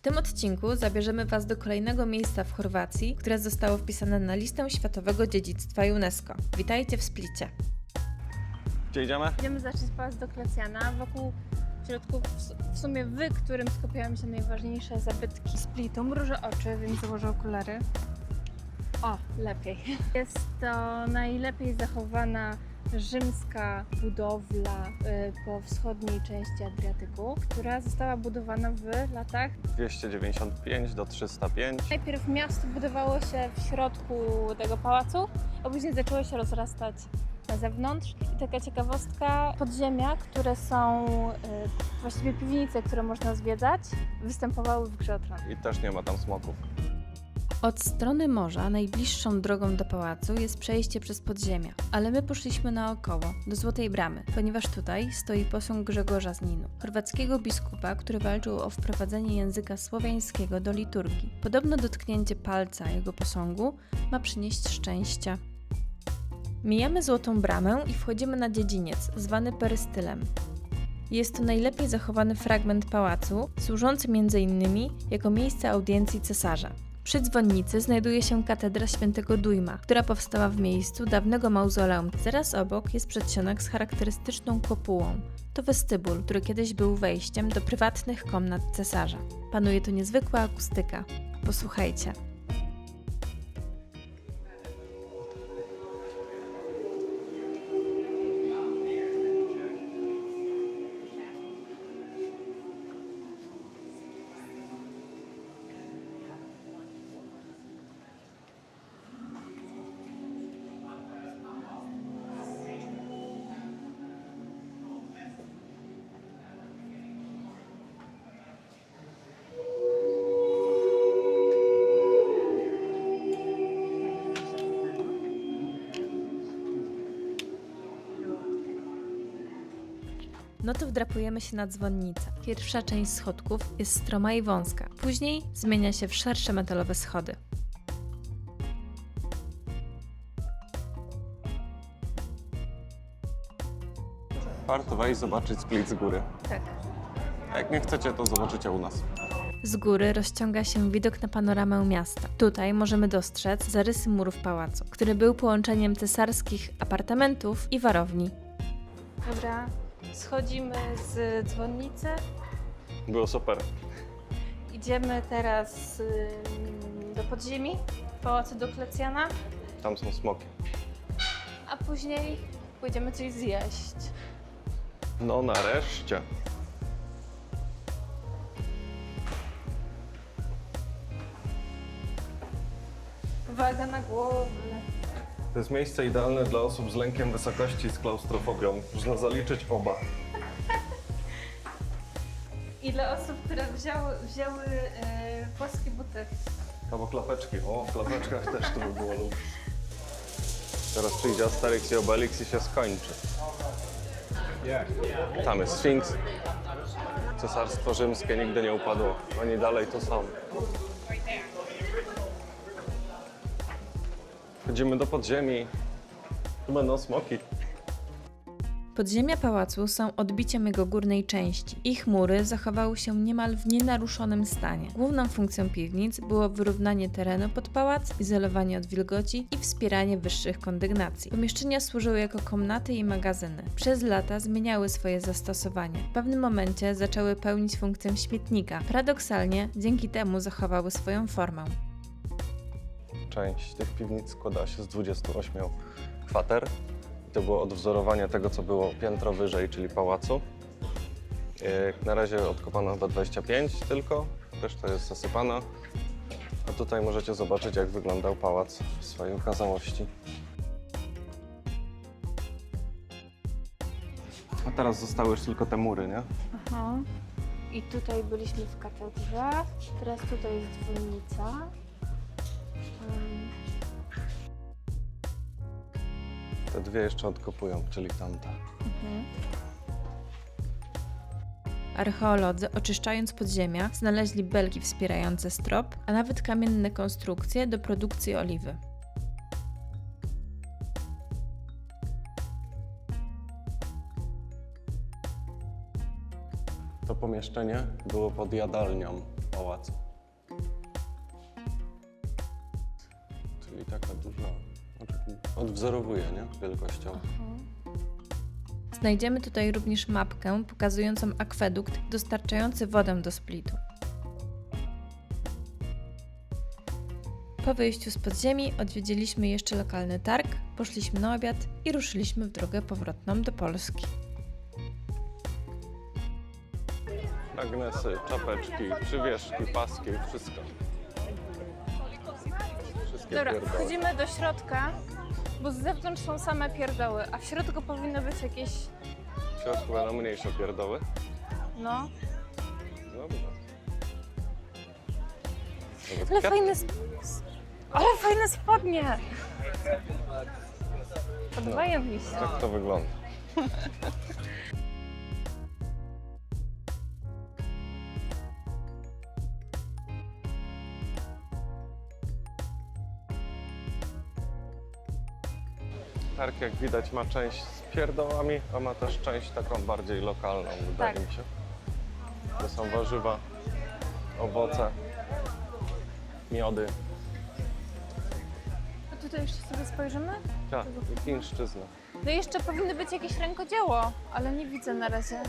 W tym odcinku zabierzemy Was do kolejnego miejsca w Chorwacji, które zostało wpisane na listę Światowego Dziedzictwa UNESCO. Witajcie w Splicie. Gdzie idziemy? Idziemy zobaczyć Pałac Diocletiana, wokół w środku, w sumie w którym skupiają się najważniejsze zabytki Splitu. Mrużę oczy, więc założę okulary. O, lepiej. Jest to najlepiej zachowana rzymska budowla po wschodniej części Adriatyku, która została budowana w latach. 295 do 305. Najpierw miasto budowało się w środku tego pałacu, a później zaczęło się rozrastać na zewnątrz. I taka ciekawostka, podziemia, które są właściwie piwnice, które można zwiedzać, występowały w Grze o Tron. I też nie ma tam smoków. Od strony morza najbliższą drogą do pałacu jest przejście przez podziemia, ale my poszliśmy naokoło, do Złotej Bramy, ponieważ tutaj stoi posąg Grzegorza z Ninu, chorwackiego biskupa, który walczył o wprowadzenie języka słowiańskiego do liturgii. Podobno dotknięcie palca jego posągu ma przynieść szczęście. Mijamy Złotą Bramę i wchodzimy na dziedziniec, zwany perystylem. Jest to najlepiej zachowany fragment pałacu, służący m.in. jako miejsce audiencji cesarza. Przy dzwonnicy znajduje się katedra świętego Dujma, która powstała w miejscu dawnego mauzoleum. Zaraz obok jest przedsionek z charakterystyczną kopułą. To westybul, który kiedyś był wejściem do prywatnych komnat cesarza. Panuje tu niezwykła akustyka. Posłuchajcie. No to wdrapujemy się na dzwonnicę. Pierwsza część schodków jest stroma i wąska. Później zmienia się w szersze metalowe schody. Warto wejść zobaczyć Split z góry. Tak. A jak nie chcecie, to zobaczycie u nas. Z góry rozciąga się widok na panoramę miasta. Tutaj możemy dostrzec zarysy murów pałacu, który był połączeniem cesarskich apartamentów i warowni. Dobra, schodzimy z dzwonnicy. Było super. Idziemy teraz do podziemi Pałacu Diocletiana, Tam są smoki. a później pójdziemy coś zjeść. No nareszcie. Uwaga na głowę. To jest miejsce idealne dla osób z lękiem wysokości i z klaustrofobią. Można zaliczyć oba. I dla osób, które wzięły płaskie buty. Albo klapeczki. O, w klapeczkach też to by było lub. Teraz przyjdzie Asterix i Obelix i się skończy. Tam jest Sfinks. Cesarstwo rzymskie nigdy nie upadło. Oni dalej to są. Chodzimy do podziemi. Tu będą smoki. Podziemia pałacu są odbiciem jego górnej części. Ich mury zachowały się niemal w nienaruszonym stanie. Główną funkcją piwnic było wyrównanie terenu pod pałac, izolowanie od wilgoci i wspieranie wyższych kondygnacji. Pomieszczenia służyły jako komnaty i magazyny. Przez lata zmieniały swoje zastosowanie. W pewnym momencie zaczęły pełnić funkcję śmietnika. Paradoksalnie dzięki temu zachowały swoją formę. Część tych piwnic składa się z 28 kwater. To było odwzorowanie tego, co było piętro wyżej, czyli pałacu. Na razie odkopano chyba 25 tylko, reszta jest zasypana. A tutaj możecie zobaczyć, jak wyglądał pałac w swojej okazałości. A teraz zostały już tylko te mury, nie? Aha. I tutaj byliśmy w katedrze, teraz tutaj jest dzwonnica. Te dwie jeszcze odkopują, czyli tamte. Archeolodzy, oczyszczając podziemia, znaleźli belki wspierające strop, a nawet kamienne konstrukcje do produkcji oliwy. To pomieszczenie było pod jadalnią. pałacu. Czyli taka duża, odwzorowuje, nie? Wielkością. Znajdziemy tutaj również mapkę pokazującą akwedukt dostarczający wodę do Splitu. Po wyjściu z podziemi odwiedziliśmy jeszcze lokalny targ, poszliśmy na obiad i ruszyliśmy w drogę powrotną do Polski. Magnesy, czapeczki, przywieszki, paski, wszystko. Wszystkie Dobra, pierdoły. wchodzimy do środka, bo z zewnątrz są same pierdoły, a w środku powinno być jakieś, W środku będą mniejsze pierdoły. no... Dobra. Ale fajne, ale fajne spodnie! Podobają mi się. Tak to wygląda. Targ, jak widać, ma część z pierdołami, a ma też część taką bardziej lokalną, wydaje Tak. mi się. To są warzywa, owoce, miody. A tutaj jeszcze sobie spojrzymy? Tak, i chińszczyzna. No i jeszcze powinno być jakieś rękodzieło, ale nie widzę na razie.